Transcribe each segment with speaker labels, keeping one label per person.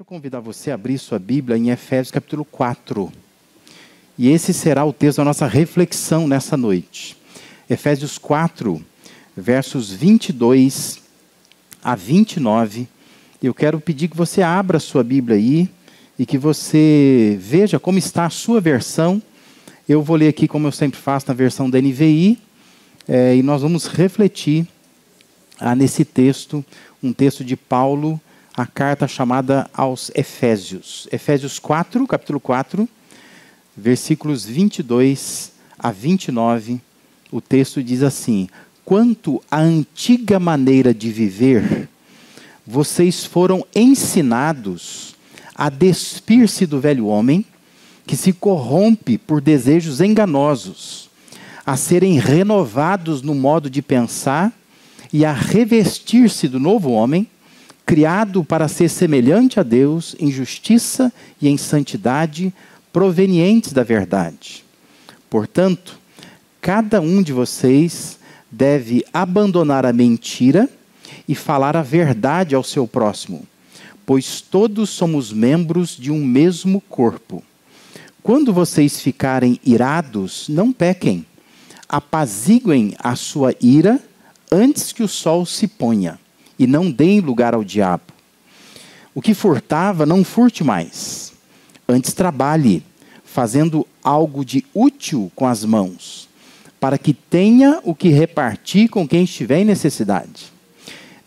Speaker 1: convidar você a abrir sua Bíblia em Efésios capítulo 4. E esse será o texto da nossa reflexão nessa noite. Efésios 4, versos 22 a 29. Eu quero pedir que você abra a sua Bíblia aí e que você veja como está a sua versão. Eu vou ler aqui, como eu sempre faço, na versão da NVI, e nós vamos refletir nesse texto, um texto de Paulo, a carta chamada aos Efésios. Efésios 4, capítulo 4, versículos 22 a 29, o texto diz assim: quanto à antiga maneira de viver, vocês foram ensinados a despir-se do velho homem, que se corrompe por desejos enganosos, a serem renovados no modo de pensar e a revestir-se do novo homem, criado para ser semelhante a Deus em justiça e em santidade, provenientes da verdade. Portanto, cada um de vocês deve abandonar a mentira e falar a verdade ao seu próximo, pois todos somos membros de um mesmo corpo. Quando vocês ficarem irados, não pequem. Apaziguem a sua ira antes que o sol se ponha, e não deem lugar ao diabo. O que furtava, não furte mais. Antes trabalhe, fazendo algo de útil com as mãos, para que tenha o que repartir com quem estiver em necessidade.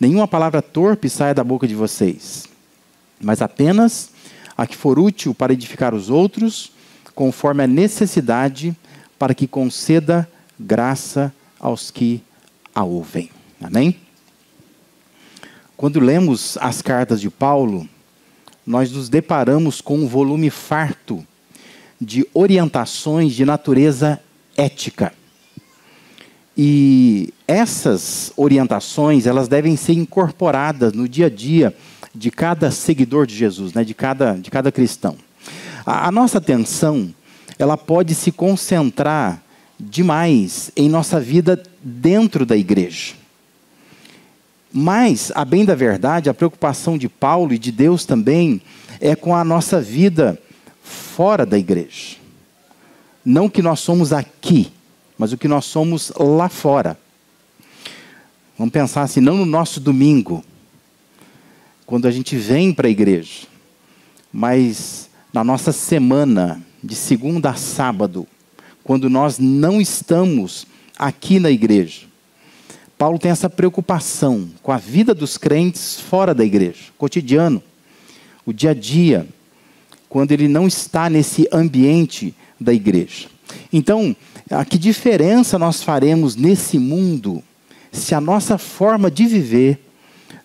Speaker 1: Nenhuma palavra torpe saia da boca de vocês, mas apenas a que for útil para edificar os outros, conforme a necessidade, para que conceda graça aos que a ouvem. Amém? Quando lemos as cartas de Paulo, nós nos deparamos com um volume farto de orientações de natureza ética. E essas orientações, elas devem ser incorporadas no dia a dia de cada seguidor de Jesus, né? de cada cristão. A nossa atenção, ela pode se concentrar demais em nossa vida dentro da igreja. Mas, a bem da verdade, a preocupação de Paulo e de Deus também é com a nossa vida fora da igreja. Não o que nós somos aqui, mas o que nós somos lá fora. Vamos pensar assim, não no nosso domingo, quando a gente vem para a igreja, mas na nossa semana, de segunda a sábado, quando nós não estamos aqui na igreja. Paulo tem essa preocupação com a vida dos crentes fora da igreja, cotidiano, o dia a dia, quando ele não está nesse ambiente da igreja. Então, que diferença nós faremos nesse mundo se a nossa forma de viver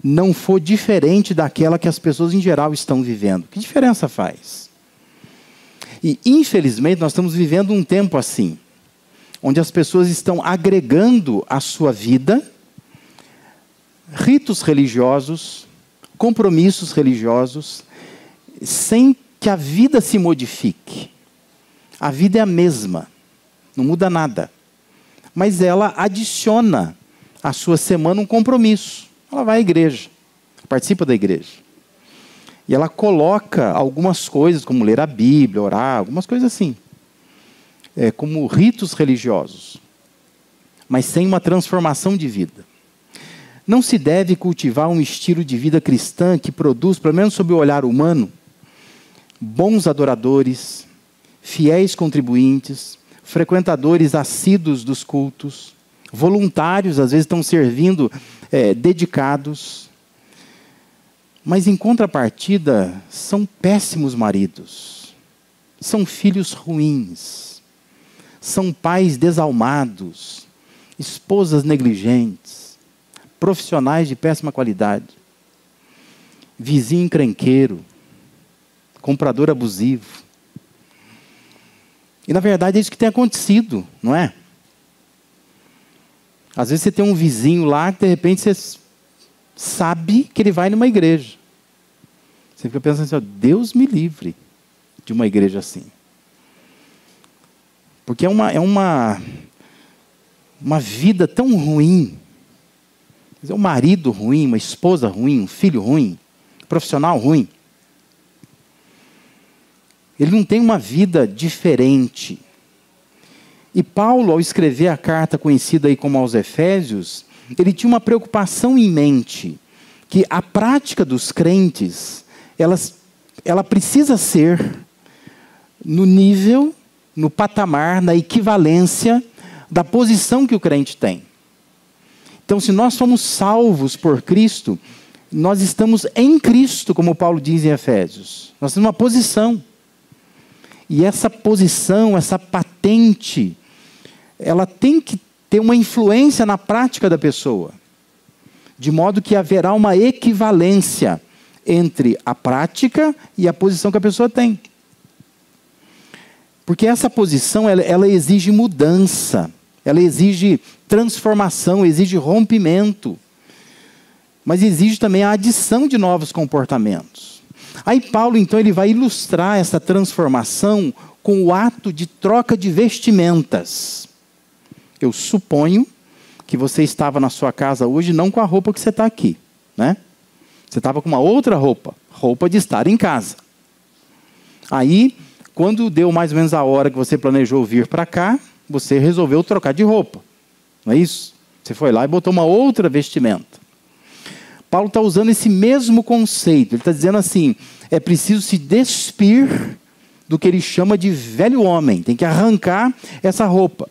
Speaker 1: não for diferente daquela que as pessoas em geral estão vivendo? Que diferença faz? E, infelizmente, nós estamos vivendo um tempo assim, onde as pessoas estão agregando à sua vida ritos religiosos, compromissos religiosos, sem que a vida se modifique. A vida é a mesma, não muda nada. Mas ela adiciona à sua semana um compromisso. Ela vai à igreja, participa da igreja. E ela coloca algumas coisas, como ler a Bíblia, orar, algumas coisas assim. Como ritos religiosos, mas sem uma transformação de vida. Não se deve cultivar um estilo de vida cristã que produz, pelo menos sob o olhar humano, bons adoradores, fiéis contribuintes, frequentadores assíduos dos cultos, voluntários, às vezes estão servindo dedicados, mas em contrapartida são péssimos maridos, são filhos ruins, são pais desalmados, esposas negligentes, profissionais de péssima qualidade, vizinho encrenqueiro, comprador abusivo. E na verdade é isso que tem acontecido, não é? Às vezes você tem um vizinho lá que de repente você sabe que ele vai numa igreja. Você fica pensando assim, ó, Deus me livre de uma igreja assim. Porque é uma vida tão ruim. Um marido ruim, uma esposa ruim, um filho ruim, um profissional ruim. Ele não tem uma vida diferente. E Paulo, ao escrever a carta conhecida aí como aos Efésios, ele tinha uma preocupação em mente, que a prática dos crentes, ela precisa ser no nível, no patamar, na equivalência da posição que o crente tem. Então, se nós somos salvos por Cristo, nós estamos em Cristo, como Paulo diz em Efésios. Nós temos uma posição. E essa posição, essa patente, ela tem que ter uma influência na prática da pessoa. De modo que haverá uma equivalência entre a prática e a posição que a pessoa tem. Porque essa posição, ela exige mudança, ela exige transformação, exige rompimento. Mas exige também a adição de novos comportamentos. Aí Paulo, então, ele vai ilustrar essa transformação com o ato de troca de vestimentas. Eu suponho que você estava na sua casa hoje não com a roupa que você está aqui, né? Você estava com uma outra roupa de estar em casa. Aí, quando deu mais ou menos a hora que você planejou vir para cá, você resolveu trocar de roupa, não é isso? Você foi lá e botou uma outra vestimenta. Paulo está usando esse mesmo conceito. Ele está dizendo assim, é preciso se despir do que ele chama de velho homem. Tem que arrancar essa roupa.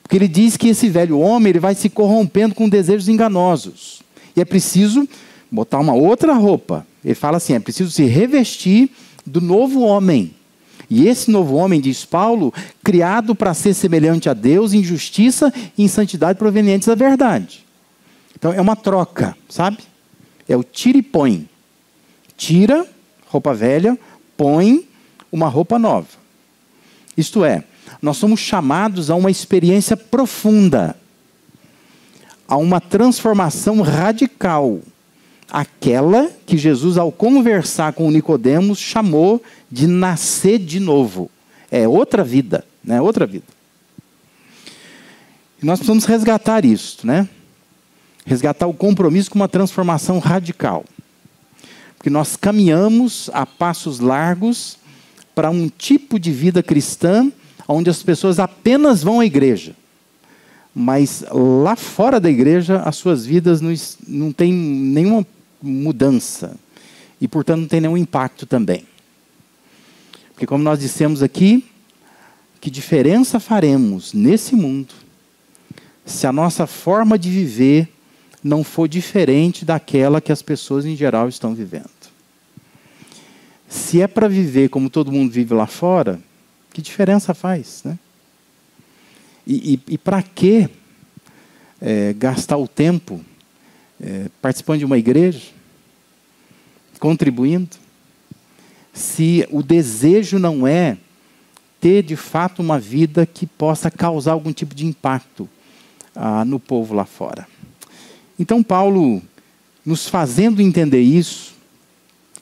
Speaker 1: Porque ele diz que esse velho homem ele vai se corrompendo com desejos enganosos. E é preciso botar uma outra roupa. Ele fala assim, é preciso se revestir do novo homem. E esse novo homem, diz Paulo, criado para ser semelhante a Deus em justiça e em santidade provenientes da verdade. Então é uma troca, sabe? É o tira e põe. Tira roupa velha, põe uma roupa nova. Isto é, nós somos chamados a uma experiência profunda, a uma transformação radical. Aquela que Jesus, ao conversar com Nicodemos, chamou de nascer de novo. É outra vida, né? Outra vida. E nós precisamos resgatar isso, né? Resgatar o compromisso com uma transformação radical. Porque nós caminhamos a passos largos para um tipo de vida cristã onde as pessoas apenas vão à igreja. Mas lá fora da igreja, as suas vidas não têm nenhuma mudança. E, portanto, não tem nenhum impacto também. Porque, como nós dissemos aqui, que diferença faremos nesse mundo se a nossa forma de viver não for diferente daquela que as pessoas em geral estão vivendo. Se é para viver como todo mundo vive lá fora, que diferença faz, né? E para que gastar o tempo participando de uma igreja, contribuindo, se o desejo não é ter de fato uma vida que possa causar algum tipo de impacto no povo lá fora? Então Paulo, nos fazendo entender isso,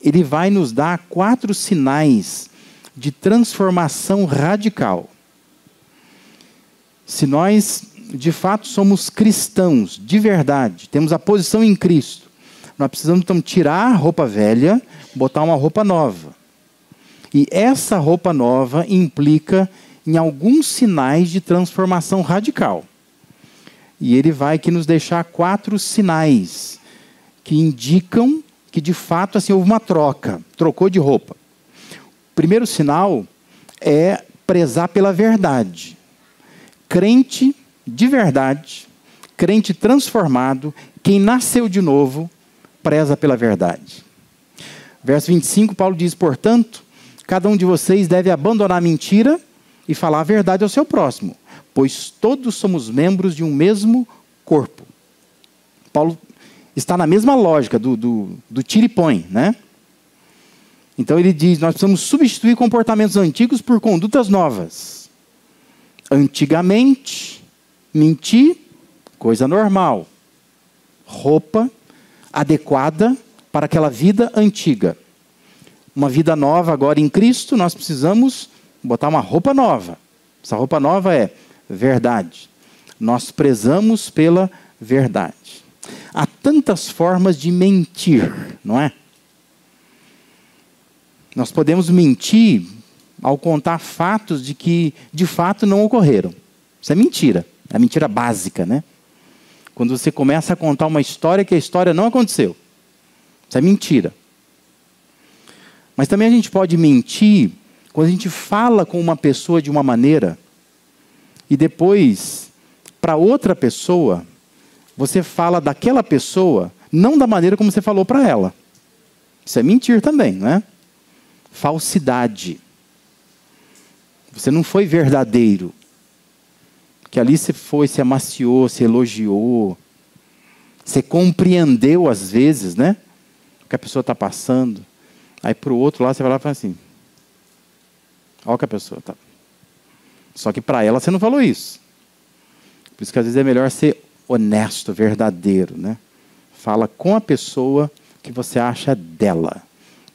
Speaker 1: ele vai nos dar 4 sinais de transformação radical. Se nós, de fato, somos cristãos, de verdade, temos a posição em Cristo, nós precisamos então tirar a roupa velha, botar uma roupa nova. E essa roupa nova implica em alguns sinais de transformação radical. E ele vai aqui nos deixar 4 sinais que indicam que, de fato, assim, houve uma troca, trocou de roupa. O primeiro sinal é prezar pela verdade. Crente de verdade, crente transformado, quem nasceu de novo, preza pela verdade. Verso 25, Paulo diz, portanto, cada um de vocês deve abandonar a mentira e falar a verdade ao seu próximo, pois todos somos membros de um mesmo corpo. Paulo está na mesma lógica do tira e põe, né? Então ele diz, nós precisamos substituir comportamentos antigos por condutas novas. Antigamente, mentir, coisa normal. Roupa adequada para aquela vida antiga. Uma vida nova agora em Cristo, nós precisamos botar uma roupa nova. Essa roupa nova é verdade. Nós prezamos pela verdade. Há tantas formas de mentir, não é? Nós podemos mentir ao contar fatos de que, de fato, não ocorreram. Isso é mentira. É mentira básica, né? Quando você começa a contar uma história que a história não aconteceu. Isso é mentira. Mas também a gente pode mentir quando a gente fala com uma pessoa de uma maneira e depois, para outra pessoa, você fala daquela pessoa não da maneira como você falou para ela. Isso é mentir também, não é? Falsidade. Você não foi verdadeiro. Porque ali você foi, se amaciou, se elogiou. Você compreendeu às vezes, né? O que a pessoa está passando. Aí para o outro lá você vai lá e fala assim. Olha o que a pessoa está. Só que para ela você não falou isso. Por isso que às vezes é melhor ser honesto, verdadeiro, né? Fala com a pessoa o que você acha dela.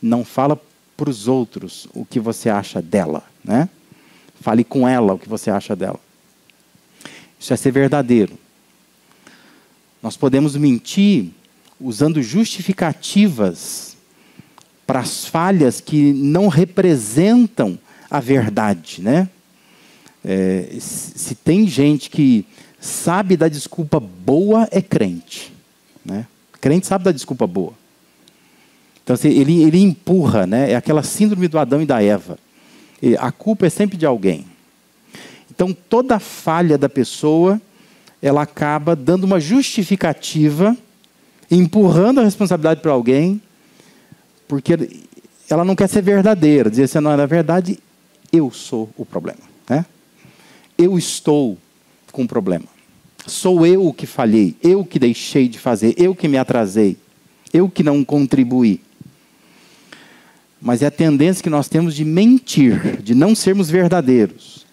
Speaker 1: Não fala para os outros o que você acha dela, né? Fale com ela o que você acha dela. Isso é ser verdadeiro. Nós podemos mentir usando justificativas para as falhas que não representam a verdade, né? Se tem gente que sabe da desculpa boa, é crente, né? Crente sabe da desculpa boa. Então assim, ele empurra, né? É aquela síndrome do Adão e da Eva. A culpa é sempre de alguém. Então toda falha da pessoa, ela acaba dando uma justificativa, empurrando a responsabilidade para alguém, porque ela não quer ser verdadeira. Dizer assim, não, na verdade, eu sou o problema, né? Eu estou com o problema. Sou eu o que falhei, eu que deixei de fazer, eu que me atrasei, eu que não contribuí. Mas é a tendência que nós temos de mentir, de não sermos verdadeiros.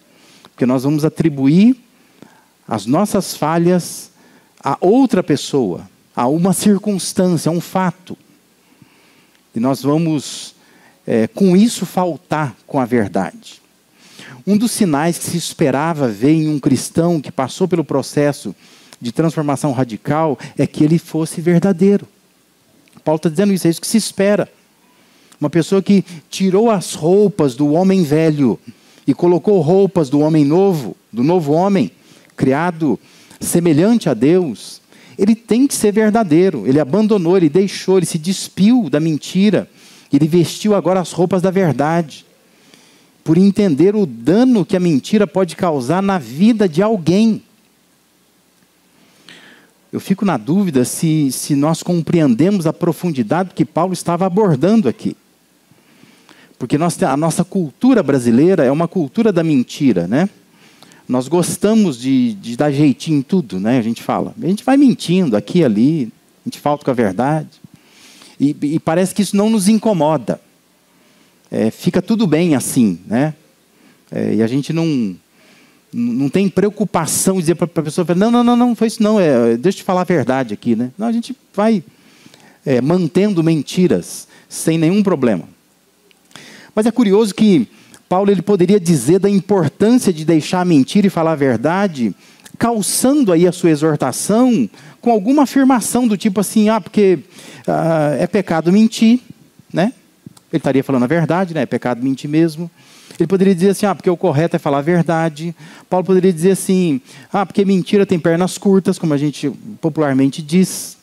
Speaker 1: Porque nós vamos atribuir as nossas falhas a outra pessoa, a uma circunstância, a um fato. E nós vamos, com isso, faltar com a verdade. Um dos sinais que se esperava ver em um cristão que passou pelo processo de transformação radical é que ele fosse verdadeiro. Paulo está dizendo isso, é isso que se espera. Uma pessoa que tirou as roupas do homem velho e colocou roupas do homem novo, do novo homem, criado semelhante a Deus, ele tem que ser verdadeiro. Ele abandonou, ele deixou, ele se despiu da mentira. Ele vestiu agora as roupas da verdade. Por entender o dano que a mentira pode causar na vida de alguém. Eu fico na dúvida se nós compreendemos a profundidade que Paulo estava abordando aqui. Porque a nossa cultura brasileira é uma cultura da mentira, né? Nós gostamos de dar jeitinho em tudo, né? A gente fala. A gente vai mentindo aqui e ali, a gente falta com a verdade. E parece que isso não nos incomoda. Fica tudo bem assim, né? E a gente não tem preocupação de dizer para a pessoa, não foi isso não, deixa eu te falar a verdade aqui, né? Não, a gente vai mantendo mentiras sem nenhum problema. Mas é curioso que Paulo ele poderia dizer da importância de deixar a mentira e falar a verdade, calçando aí a sua exortação com alguma afirmação do tipo assim, porque é pecado mentir, né? Ele estaria falando a verdade, né? É pecado mentir mesmo. Ele poderia dizer assim, porque o correto é falar a verdade. Paulo poderia dizer assim, porque mentira tem pernas curtas, como a gente popularmente diz.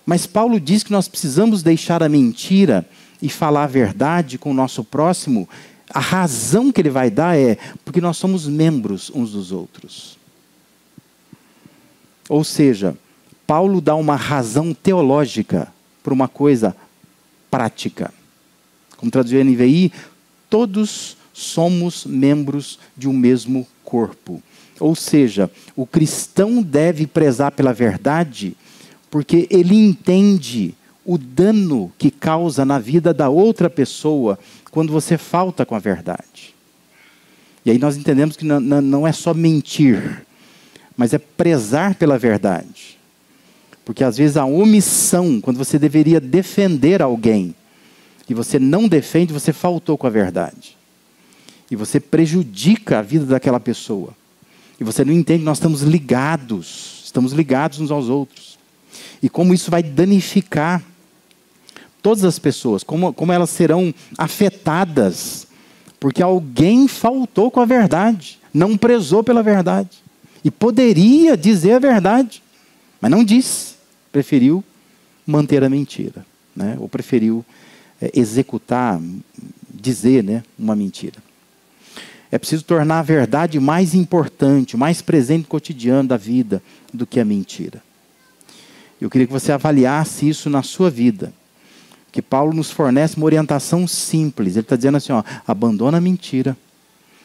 Speaker 1: Mas Paulo diz que nós precisamos deixar a mentira e falar a verdade com o nosso próximo. A razão que ele vai dar é porque nós somos membros uns dos outros. Ou seja, Paulo dá uma razão teológica para uma coisa prática. Como traduziu a NVI, todos somos membros de um mesmo corpo. Ou seja, o cristão deve prezar pela verdade porque ele entende o dano que causa na vida da outra pessoa quando você falta com a verdade. E aí nós entendemos que não é só mentir, mas é prezar pela verdade. Porque às vezes a omissão, quando você deveria defender alguém, e você não defende, você faltou com a verdade. E você prejudica a vida daquela pessoa. E você não entende que nós estamos ligados uns aos outros. E como isso vai danificar todas as pessoas, como elas serão afetadas Porque alguém faltou com a verdade, não prezou pela verdade. E poderia dizer a verdade, mas não disse. Preferiu manter a mentira, né? Ou preferiu executar, dizer, né, uma mentira. É preciso tornar a verdade mais importante, mais presente no cotidiano da vida do que a mentira. Eu queria que você avaliasse isso na sua vida. Que Paulo nos fornece uma orientação simples. Ele está dizendo assim, ó, abandona a mentira.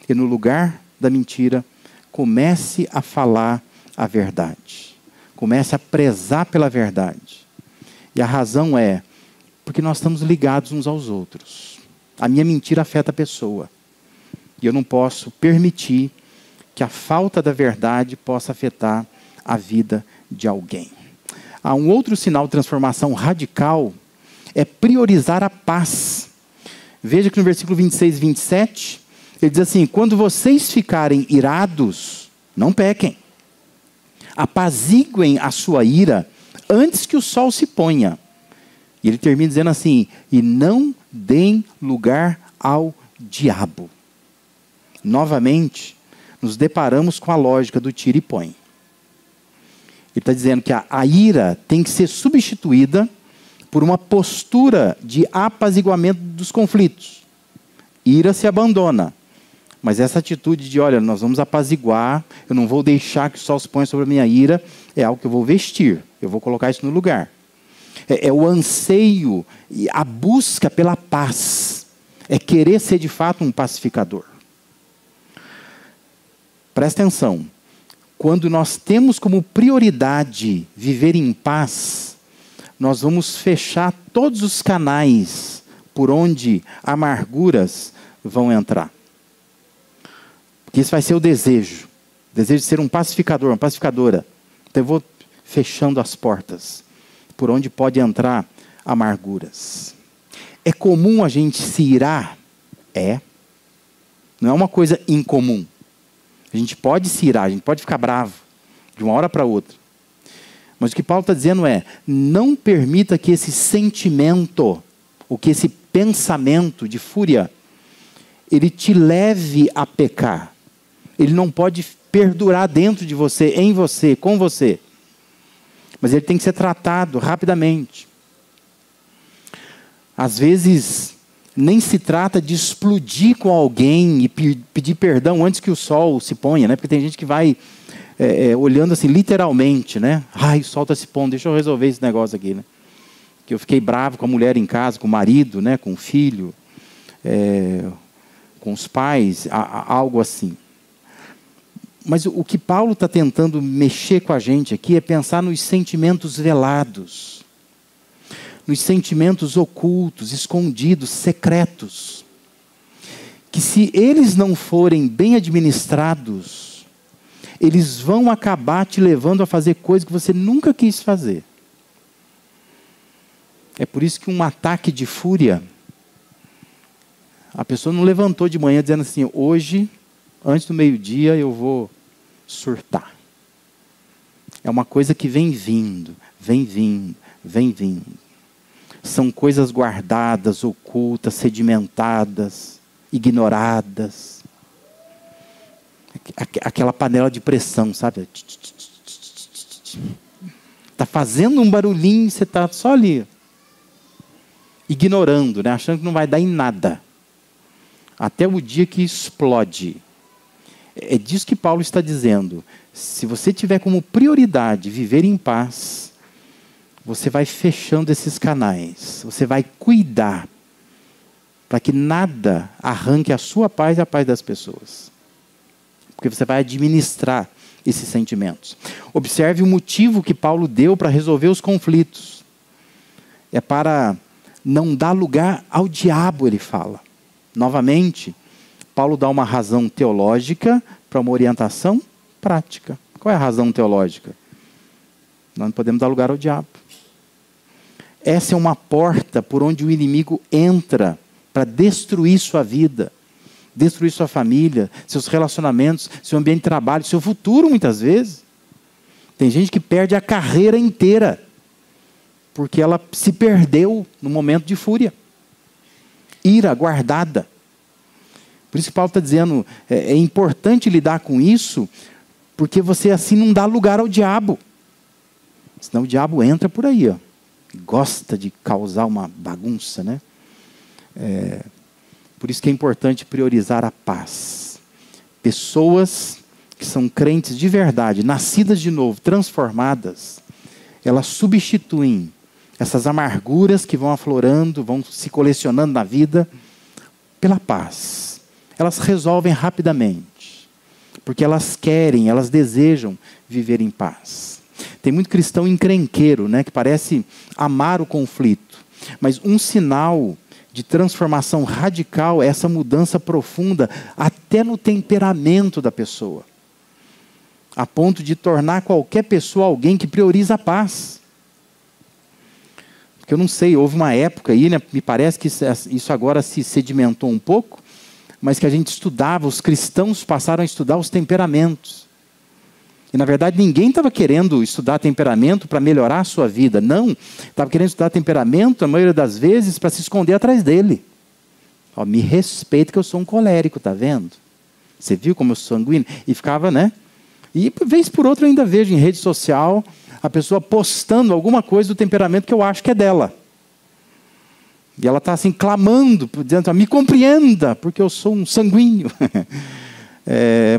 Speaker 1: E no lugar da mentira, comece a falar a verdade. Comece a prezar pela verdade. E a razão é porque nós estamos ligados uns aos outros. A minha mentira afeta a pessoa. E eu não posso permitir que a falta da verdade possa afetar a vida de alguém. Há um outro sinal de transformação radical, é priorizar a paz. Veja que no versículo 26 e 27, ele diz assim, quando vocês ficarem irados, não pequem. Apaziguem a sua ira antes que o sol se ponha. E ele termina dizendo assim, e não deem lugar ao diabo. Novamente, nos deparamos com a lógica do tira e põe. Ele está dizendo que a ira tem que ser substituída por uma postura de apaziguamento dos conflitos. Ira se abandona. Mas essa atitude de, olha, nós vamos apaziguar, eu não vou deixar que o sol se ponha sobre a minha ira, é algo que eu vou vestir, eu vou colocar isso no lugar. É o anseio, a busca pela paz. É querer ser de fato um pacificador. Presta atenção. Quando nós temos como prioridade viver em paz, nós vamos fechar todos os canais por onde amarguras vão entrar. Porque esse vai ser o desejo de ser um pacificador, uma pacificadora. Então eu vou fechando as portas por onde pode entrar amarguras. É comum a gente se irar? É. Não é uma coisa incomum. A gente pode se irar, a gente pode ficar bravo de uma hora para outra. Mas o que Paulo está dizendo é, não permita que esse sentimento, ou que esse pensamento de fúria, ele te leve a pecar. Ele não pode perdurar dentro de você, em você, com você. Mas ele tem que ser tratado rapidamente. Às vezes, nem se trata de explodir com alguém e pedir perdão antes que o sol se ponha, né? Porque tem gente que vai olhando assim, literalmente, né? Ai, o sol está se pondo, deixa eu resolver esse negócio aqui, né? Que eu fiquei bravo com a mulher em casa, com o marido, né? Com o filho, com os pais, algo assim. Mas o que Paulo está tentando mexer com a gente aqui é pensar nos sentimentos velados, nos sentimentos ocultos, escondidos, secretos, que se eles não forem bem administrados, eles vão acabar te levando a fazer coisas que você nunca quis fazer. É por isso que um ataque de fúria, a pessoa não levantou de manhã dizendo assim, hoje, antes do meio-dia, eu vou surtar. É uma coisa que vem vindo, vem vindo, vem vindo. São coisas guardadas, ocultas, sedimentadas, ignoradas. Aquela panela de pressão, sabe? Está fazendo um barulhinho e você está só ali, ignorando, né? Achando que não vai dar em nada. Até o dia que explode. É disso que Paulo está dizendo. Se você tiver como prioridade viver em paz, você vai fechando esses canais. Você vai cuidar para que nada arranque a sua paz e a paz das pessoas. Porque você vai administrar esses sentimentos. Observe o motivo que Paulo deu para resolver os conflitos. É para não dar lugar ao diabo, ele fala. Novamente, Paulo dá uma razão teológica para uma orientação prática. Qual é a razão teológica? Nós não podemos dar lugar ao diabo. Essa é uma porta por onde o inimigo entra para destruir sua vida, destruir sua família, seus relacionamentos, seu ambiente de trabalho, seu futuro muitas vezes. Tem gente que perde a carreira inteira porque ela se perdeu no momento de fúria. Ira guardada. Por isso que Paulo está dizendo, é importante lidar com isso, porque você assim não dá lugar ao diabo. Senão o diabo entra por aí, ó. Gosta de causar uma bagunça, né? Por isso que é importante priorizar a paz. Pessoas que são crentes de verdade, nascidas de novo, transformadas, elas substituem essas amarguras que vão aflorando, vão se colecionando na vida, pela paz. Elas resolvem rapidamente, porque elas querem, elas desejam viver em paz. Tem muito cristão encrenqueiro, né, que parece amar o conflito, mas um sinal de transformação radical é essa mudança profunda, até no temperamento da pessoa, a ponto de tornar qualquer pessoa alguém que prioriza a paz. Porque eu não sei, houve uma época aí, né, me parece que isso agora se sedimentou um pouco, mas que a gente estudava, os cristãos passaram a estudar os temperamentos. E na verdade ninguém estava querendo estudar temperamento para melhorar a sua vida, não. Estava querendo estudar temperamento, a maioria das vezes, para se esconder atrás dele. Ó, me respeita que eu sou um colérico, tá vendo? Você viu como eu sou sanguíneo? E ficava, né? E vez por outra eu ainda vejo em rede social a pessoa postando alguma coisa do temperamento que eu acho que é dela. E ela está assim clamando, dizendo, me compreenda, porque eu sou um sanguíneo.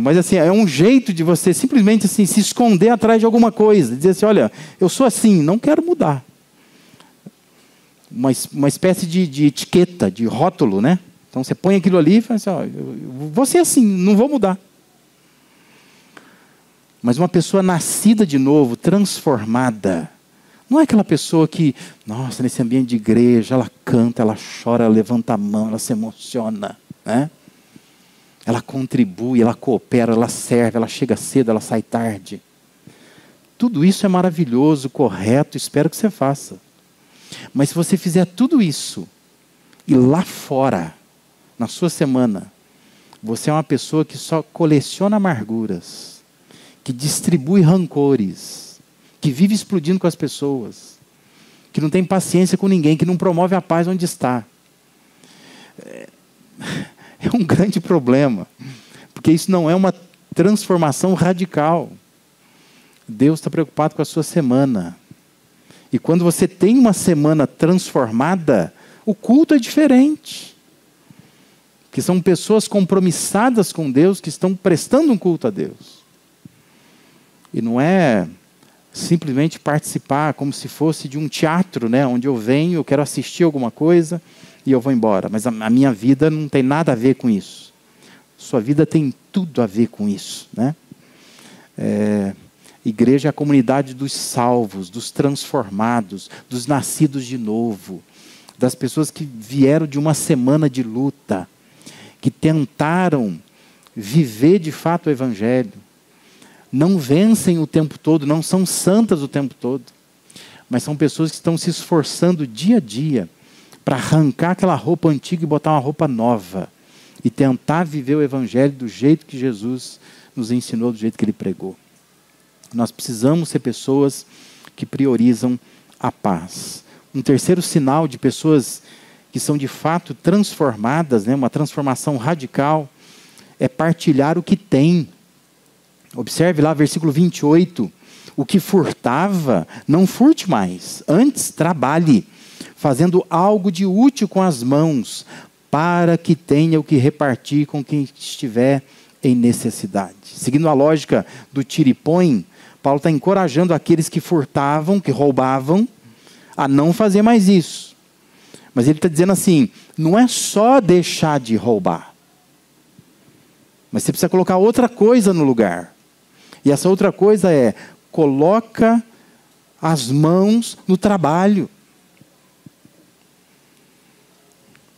Speaker 1: Mas assim, é um jeito de você simplesmente assim, se esconder atrás de alguma coisa. Dizer assim, olha, eu sou assim, não quero mudar. Uma espécie de etiqueta, de rótulo, né? Então você põe aquilo ali e fala assim, ó, eu vou ser assim, não vou mudar. Mas uma pessoa nascida de novo, transformada, não é aquela pessoa que, nossa, nesse ambiente de igreja, ela canta, ela chora, ela levanta a mão, ela se emociona, né? Ela contribui, ela coopera, ela serve, ela chega cedo, ela sai tarde. Tudo isso é maravilhoso, correto, espero que você faça. Mas se você fizer tudo isso, e lá fora, na sua semana, você é uma pessoa que só coleciona amarguras, que distribui rancores, que vive explodindo com as pessoas, que não tem paciência com ninguém, que não promove a paz onde está. É um grande problema, porque isso não é uma transformação radical. Deus está preocupado com a sua semana. E quando você tem uma semana transformada, o culto é diferente. Que são pessoas compromissadas com Deus, que estão prestando um culto a Deus. E não é simplesmente participar como se fosse de um teatro, né, onde eu venho, eu quero assistir alguma coisa e eu vou embora. Mas a minha vida não tem nada a ver com isso. Sua vida tem tudo a ver com isso, né? Igreja é a comunidade dos salvos, dos transformados, dos nascidos de novo, das pessoas que vieram de uma semana de luta, que tentaram viver de fato o Evangelho. Não vencem o tempo todo, não são santas o tempo todo, mas são pessoas que estão se esforçando dia a dia para arrancar aquela roupa antiga e botar uma roupa nova e tentar viver o Evangelho do jeito que Jesus nos ensinou, do jeito que Ele pregou. Nós precisamos ser pessoas que priorizam a paz. Um terceiro sinal de pessoas que são de fato transformadas, né, uma transformação radical, é partilhar o que tem. Observe lá, versículo 28. O que furtava, não furte mais. Antes, trabalhe, fazendo algo de útil com as mãos, para que tenha o que repartir com quem estiver em necessidade. Seguindo a lógica do tira e põe, Paulo está encorajando aqueles que furtavam, que roubavam, a não fazer mais isso. Mas ele está dizendo assim, não é só deixar de roubar, mas você precisa colocar outra coisa no lugar. E essa outra coisa é, coloca as mãos no trabalho.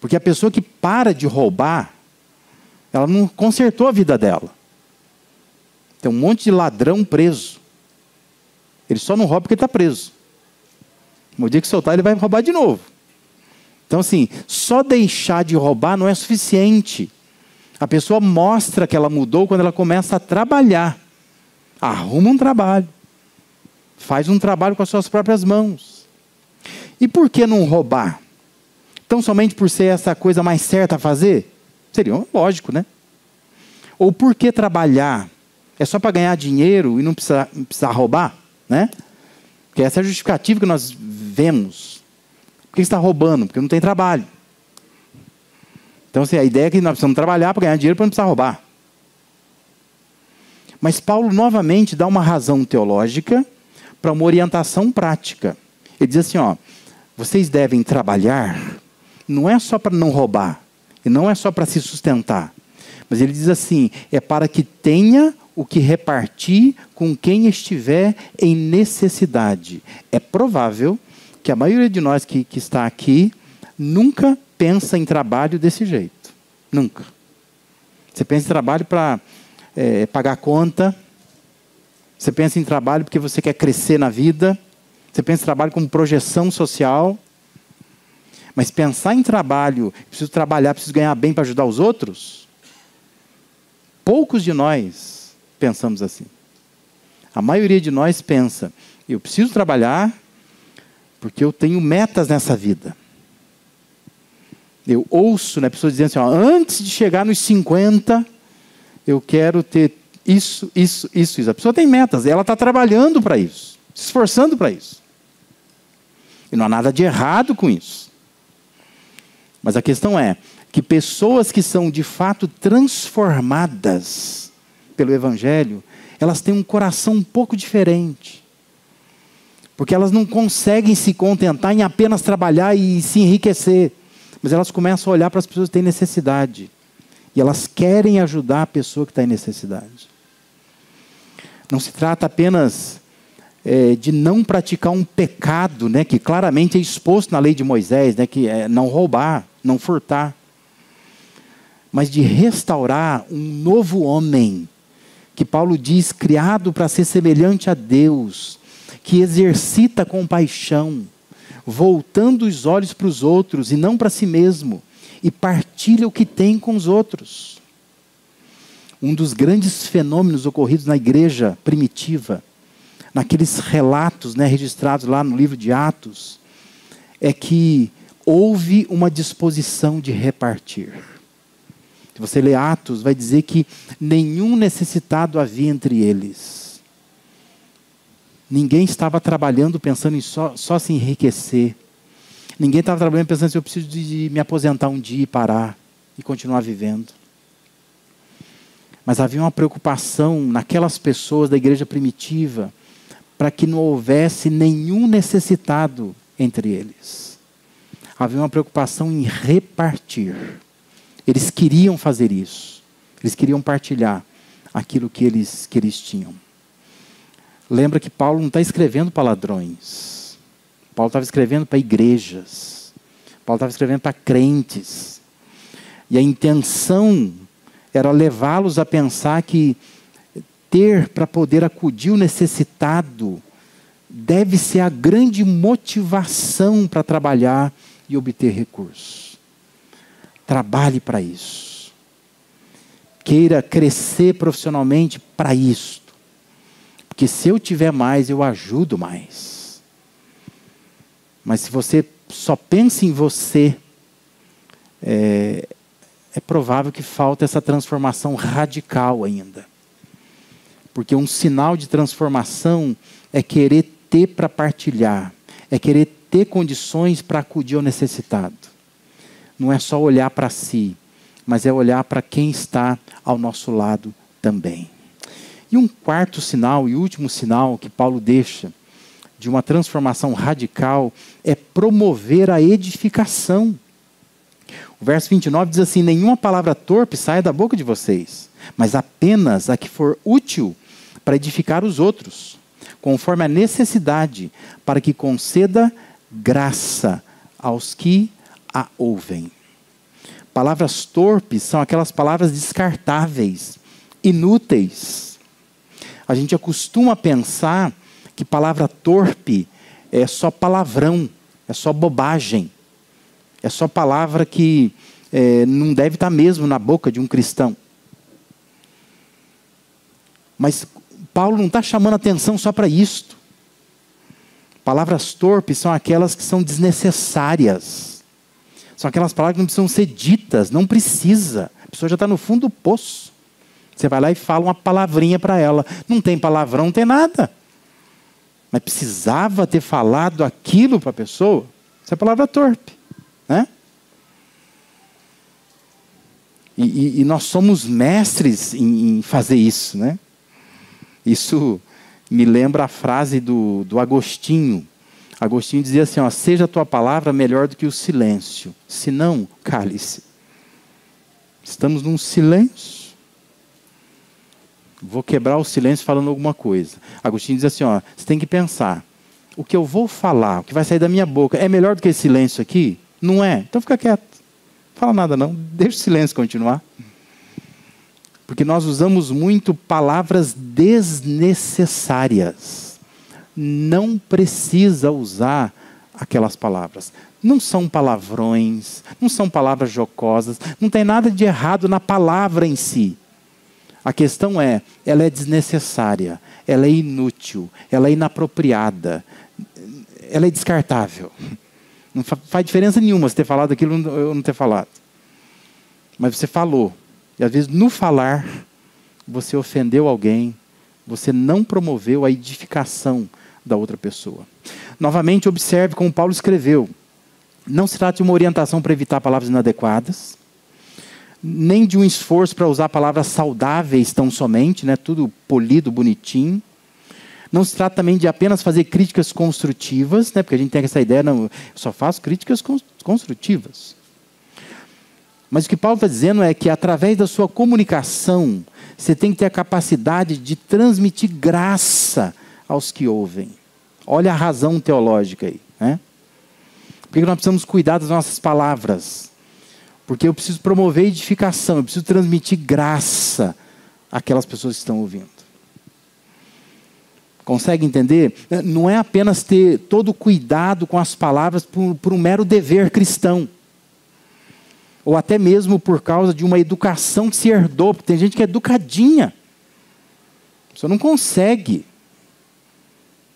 Speaker 1: Porque a pessoa que para de roubar, ela não consertou a vida dela. Tem um monte de ladrão preso. Ele só não rouba porque está preso. No dia que soltar, ele vai roubar de novo. Então assim, só deixar de roubar não é suficiente. A pessoa mostra que ela mudou quando ela começa a trabalhar. Arruma um trabalho. Faz um trabalho com as suas próprias mãos. E por que não roubar? Tão somente por ser essa coisa mais certa a fazer? Seria lógico, né? Ou por que trabalhar? É só para ganhar dinheiro e não precisar roubar, né? Porque essa é a justificativa que nós vemos. Por que você está roubando? Porque não tem trabalho. Então, assim, a ideia é que nós precisamos trabalhar para ganhar dinheiro para não precisar roubar. Mas Paulo, novamente, dá uma razão teológica para uma orientação prática. Ele diz assim, ó, vocês devem trabalhar, não é só para não roubar, e não é só para se sustentar. Mas ele diz assim, é para que tenha o que repartir com quem estiver em necessidade. É provável que a maioria de nós que está aqui nunca pensa em trabalho desse jeito. Nunca. Você pensa em trabalho para pagar a conta. Você pensa em trabalho porque você quer crescer na vida. Você pensa em trabalho como projeção social. Mas pensar em trabalho, preciso trabalhar, preciso ganhar bem para ajudar os outros, poucos de nós pensamos assim. A maioria de nós pensa, eu preciso trabalhar porque eu tenho metas nessa vida. Eu ouço, né, pessoas dizendo assim, ó, antes de chegar nos 50, eu quero ter isso. A pessoa tem metas, ela está trabalhando para isso, se esforçando para isso. E não há nada de errado com isso. Mas a questão é que pessoas que são de fato transformadas pelo Evangelho, elas têm um coração um pouco diferente. Porque elas não conseguem se contentar em apenas trabalhar e se enriquecer. Mas elas começam a olhar para as pessoas que têm necessidade. E elas querem ajudar a pessoa que está em necessidade. Não se trata apenas de não praticar um pecado, né, que claramente é exposto na lei de Moisés, né, que é não roubar, não furtar. Mas de restaurar um novo homem, que Paulo diz, criado para ser semelhante a Deus, que exercita compaixão, voltando os olhos para os outros e não para si mesmo, e partilha o que tem com os outros. Um dos grandes fenômenos ocorridos na igreja primitiva, naqueles relatos, né, registrados lá no livro de Atos, é que houve uma disposição de repartir. Se você ler Atos, vai dizer que nenhum necessitado havia entre eles. Ninguém estava trabalhando pensando em só se enriquecer. Ninguém estava trabalhando pensando assim, eu preciso de me aposentar um dia e parar e continuar vivendo. Mas havia uma preocupação naquelas pessoas da igreja primitiva para que não houvesse nenhum necessitado entre eles. Havia uma preocupação em repartir. Eles queriam fazer isso. Eles queriam partilhar aquilo que eles tinham. Lembra que Paulo não está escrevendo para ladrões. Paulo estava escrevendo para igrejas. Paulo estava escrevendo para crentes. E a intenção era levá-los a pensar que ter para poder acudir o necessitado deve ser a grande motivação para trabalhar e obter recursos. Trabalhe para isso. Queira crescer profissionalmente para isto. Porque se eu tiver mais, eu ajudo mais. Mas se você só pensa em você, é provável que falta essa transformação radical ainda. Porque um sinal de transformação é querer ter para partilhar, é querer ter condições para acudir ao necessitado. Não é só olhar para si, mas é olhar para quem está ao nosso lado também. E um quarto sinal e último sinal que Paulo deixa de uma transformação radical é promover a edificação. O verso 29 diz assim, nenhuma palavra torpe saia da boca de vocês, mas apenas a que for útil para edificar os outros, conforme a necessidade, para que conceda graça aos que a ouvem. Palavras torpes são aquelas palavras descartáveis, inúteis. A gente acostuma pensar que palavra torpe é só palavrão, é só bobagem, é só palavra que não deve estar mesmo na boca de um cristão. Mas Paulo não está chamando atenção só para isto. Palavras torpes são aquelas que são desnecessárias. São aquelas palavras que não precisam ser ditas, não precisa pessoa já está no fundo do poço. Você vai lá e fala uma palavrinha para ela. Não tem palavrão, não tem nada. Mas precisava ter falado aquilo para a pessoa. Isso é palavra torpe, né? E nós somos mestres em fazer isso, né? Isso me lembra a frase do Agostinho. Agostinho dizia assim, ó, seja a tua palavra melhor do que o silêncio. Se não, cale-se. Estamos num silêncio. Vou quebrar o silêncio falando alguma coisa. Agostinho diz assim, ó, você tem que pensar. O que eu vou falar, o que vai sair da minha boca, é melhor do que esse silêncio aqui? Não é? Então fica quieto. Não fala nada não. Deixa o silêncio continuar. Porque nós usamos muito palavras desnecessárias. Não precisa usar aquelas palavras. Não são palavrões, não são palavras jocosas, não tem nada de errado na palavra em si. A questão é, ela é desnecessária, ela é inútil, ela é inapropriada, ela é descartável. Não faz diferença nenhuma você ter falado aquilo ou não ter falado. Mas você falou. E às vezes no falar, você ofendeu alguém, você não promoveu a edificação da outra pessoa. Novamente, observe como Paulo escreveu. Não se trata de uma orientação para evitar palavras inadequadas, nem de um esforço para usar palavras saudáveis tão somente, né? Tudo polido, bonitinho. Não se trata também de apenas fazer críticas construtivas, né? Porque a gente tem essa ideia, não, eu só faço críticas construtivas. Mas o que Paulo está dizendo é que através da sua comunicação, você tem que ter a capacidade de transmitir graça aos que ouvem. Olha a razão teológica aí, né? Por que nós precisamos cuidar das nossas palavras? Porque eu preciso promover edificação, eu preciso transmitir graça àquelas pessoas que estão ouvindo. Consegue entender? Não é apenas ter todo o cuidado com as palavras por um mero dever cristão. Ou até mesmo por causa de uma educação que se herdou. Porque tem gente que é educadinha. A pessoa não consegue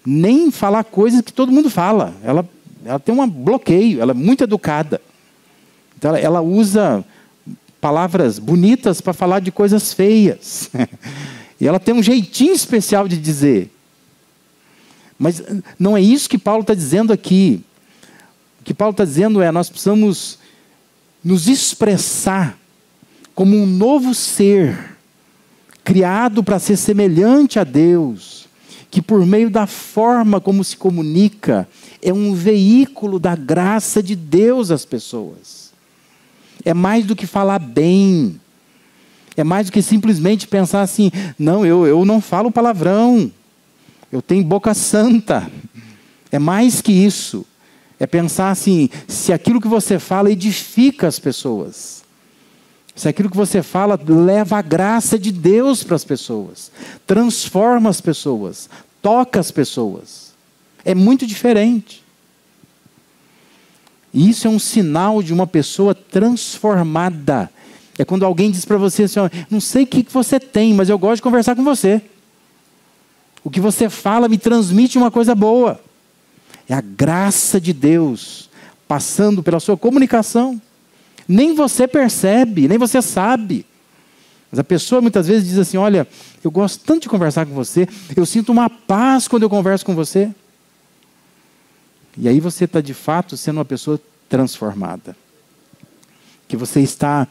Speaker 1: nem falar coisas que todo mundo fala. Ela tem um bloqueio, ela é muito educada. Então ela usa palavras bonitas para falar de coisas feias. E ela tem um jeitinho especial de dizer. Mas não é isso que Paulo está dizendo aqui. O que Paulo está dizendo é, nós precisamos nos expressar como um novo ser, criado para ser semelhante a Deus, que por meio da forma como se comunica, é um veículo da graça de Deus às pessoas. É mais do que falar bem, é mais do que simplesmente pensar assim, não, eu não falo palavrão, eu tenho boca santa. É mais que isso. É pensar assim, se aquilo que você fala edifica as pessoas. Se aquilo que você fala leva a graça de Deus para as pessoas. Transforma as pessoas. Toca as pessoas. É muito diferente. E isso é um sinal de uma pessoa transformada. É quando alguém diz para você assim, não sei o que você tem, mas eu gosto de conversar com você. O que você fala me transmite uma coisa boa. É a graça de Deus passando pela sua comunicação. Nem você percebe, nem você sabe. Mas a pessoa muitas vezes diz assim, olha, eu gosto tanto de conversar com você, eu sinto uma paz quando eu converso com você. E aí você está de fato sendo uma pessoa transformada. Que você está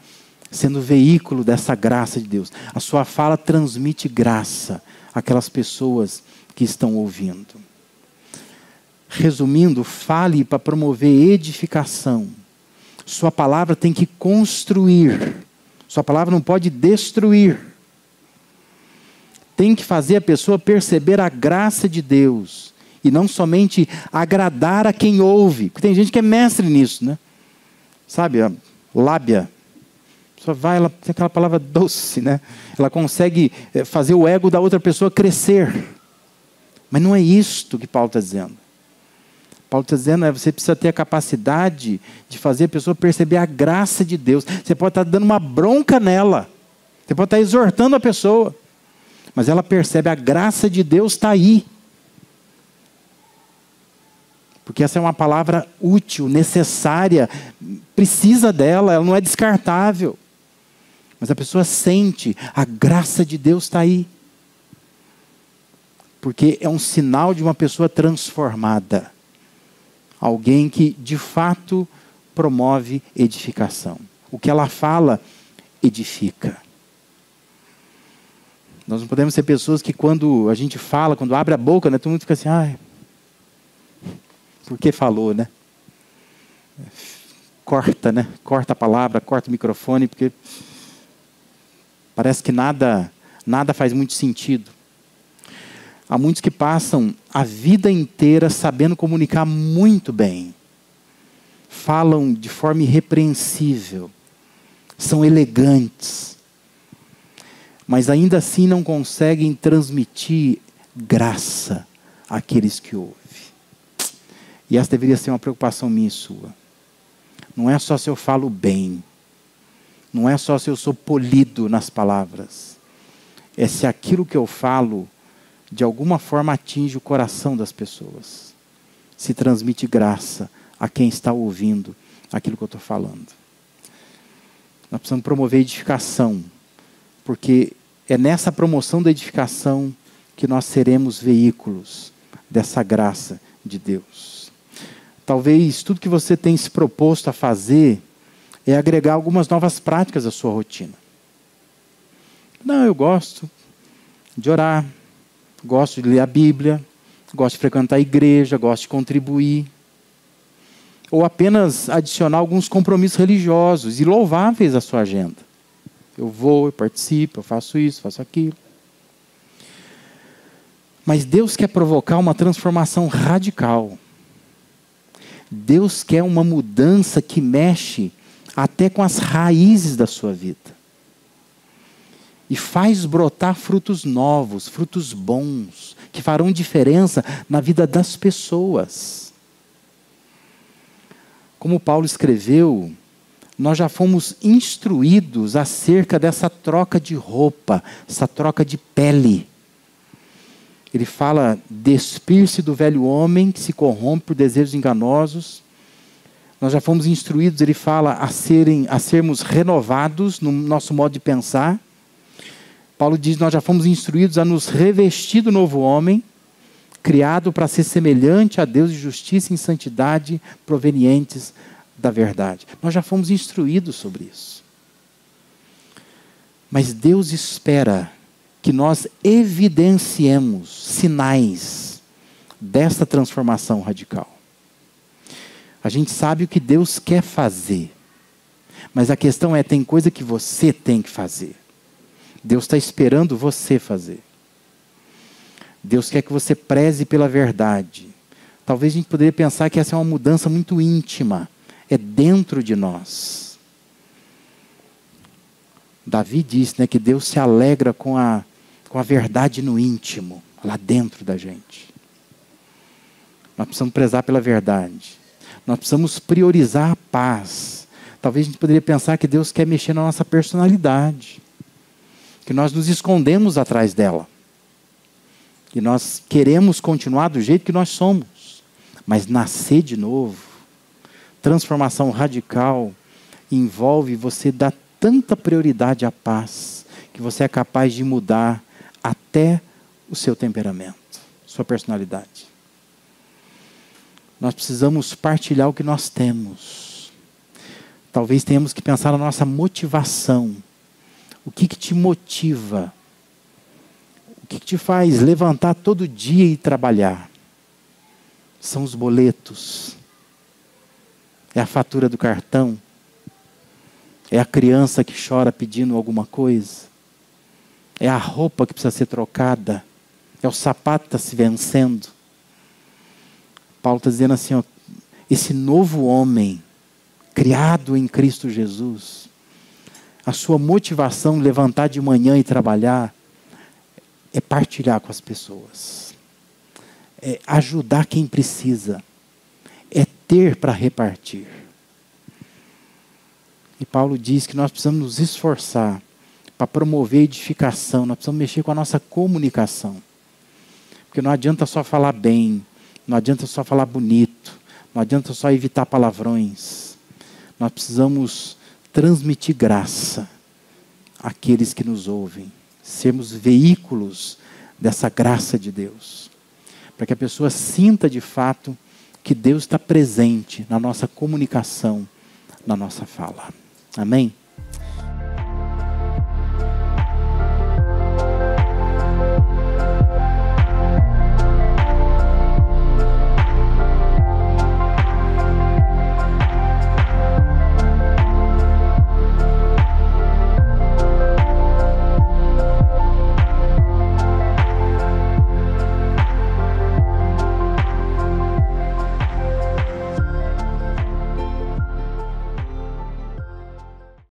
Speaker 1: sendo veículo dessa graça de Deus. A sua fala transmite graça àquelas pessoas que estão ouvindo. Resumindo, fale para promover edificação. Sua palavra tem que construir. Sua palavra não pode destruir. Tem que fazer a pessoa perceber a graça de Deus. E não somente agradar a quem ouve. Porque tem gente que é mestre nisso, né? Sabe, a lábia. A pessoa vai, ela tem aquela palavra doce, né? Ela consegue fazer o ego da outra pessoa crescer. Mas não é isto que Paulo está dizendo. Paulo está dizendo, você precisa ter a capacidade de fazer a pessoa perceber a graça de Deus. Você pode estar dando uma bronca nela. Você pode estar exortando a pessoa. Mas ela percebe a graça de Deus está aí. Porque essa é uma palavra útil, necessária, precisa dela, ela não é descartável. Mas a pessoa sente, a graça de Deus está aí. Porque é um sinal de uma pessoa transformada. Alguém que, de fato, promove edificação. O que ela fala, edifica. Nós não podemos ser pessoas que quando a gente fala, quando abre a boca, né, todo mundo fica assim, ai, por que falou, né? Corta, né? Corta a palavra, corta o microfone, porque parece que nada faz muito sentido. Há muitos que passam a vida inteira sabendo comunicar muito bem. Falam de forma irrepreensível. São elegantes. Mas ainda assim não conseguem transmitir graça àqueles que ouvem. E essa deveria ser uma preocupação minha e sua. Não é só se eu falo bem. Não é só se eu sou polido nas palavras. É se aquilo que eu falo, de alguma forma, atinge o coração das pessoas. Se transmite graça a quem está ouvindo aquilo que eu estou falando. Nós precisamos promover edificação. Porque é nessa promoção da edificação que nós seremos veículos dessa graça de Deus. Talvez tudo que você tem se proposto a fazer é agregar algumas novas práticas à sua rotina. Não, eu gosto de orar, gosto de ler a Bíblia, gosto de frequentar a igreja, gosto de contribuir. Ou apenas adicionar alguns compromissos religiosos e louváveis à sua agenda. Eu vou, eu participo, eu faço isso, faço aquilo. Mas Deus quer provocar uma transformação radical. Deus quer uma mudança que mexe até com as raízes da sua vida. E faz brotar frutos novos, frutos bons, que farão diferença na vida das pessoas. Como Paulo escreveu, nós já fomos instruídos acerca dessa troca de roupa, essa troca de pele. Ele fala, despir-se do velho homem que se corrompe por desejos enganosos. Nós já fomos instruídos, ele fala, a sermos renovados no nosso modo de pensar. Paulo diz, nós já fomos instruídos a nos revestir do novo homem, criado para ser semelhante a Deus de justiça e santidade provenientes da verdade. Nós já fomos instruídos sobre isso. Mas Deus espera que nós evidenciemos sinais dessa transformação radical. A gente sabe o que Deus quer fazer, mas a questão é, tem coisa que você tem que fazer. Deus está esperando você fazer. Deus quer que você preze pela verdade. Talvez a gente poderia pensar que essa é uma mudança muito íntima. É dentro de nós. Davi disse, né, que Deus se alegra com a verdade no íntimo, lá dentro da gente. Nós precisamos prezar pela verdade. Nós precisamos priorizar a paz. Talvez a gente poderia pensar que Deus quer mexer na nossa personalidade. Que nós nos escondemos atrás dela. Que nós queremos continuar do jeito que nós somos. Mas nascer de novo, transformação radical, envolve você dar tanta prioridade à paz, que você é capaz de mudar até o seu temperamento, sua personalidade. Nós precisamos partilhar o que nós temos. Talvez tenhamos que pensar na nossa motivação. O que te motiva? O que te faz levantar todo dia e trabalhar? São os boletos. É a fatura do cartão. É a criança que chora pedindo alguma coisa. É a roupa que precisa ser trocada. É o sapato que está se vencendo. Paulo está dizendo assim, ó, esse novo homem, criado em Cristo Jesus, a sua motivação de levantar de manhã e trabalhar, é partilhar com as pessoas. É ajudar quem precisa. É ter para repartir. E Paulo diz que nós precisamos nos esforçar para promover edificação. Nós precisamos mexer com a nossa comunicação. Porque não adianta só falar bem. Não adianta só falar bonito. Não adianta só evitar palavrões. Nós precisamos transmitir graça aqueles que nos ouvem. Sermos veículos dessa graça de Deus. Para que a pessoa sinta de fato que Deus está presente na nossa comunicação, na nossa fala. Amém?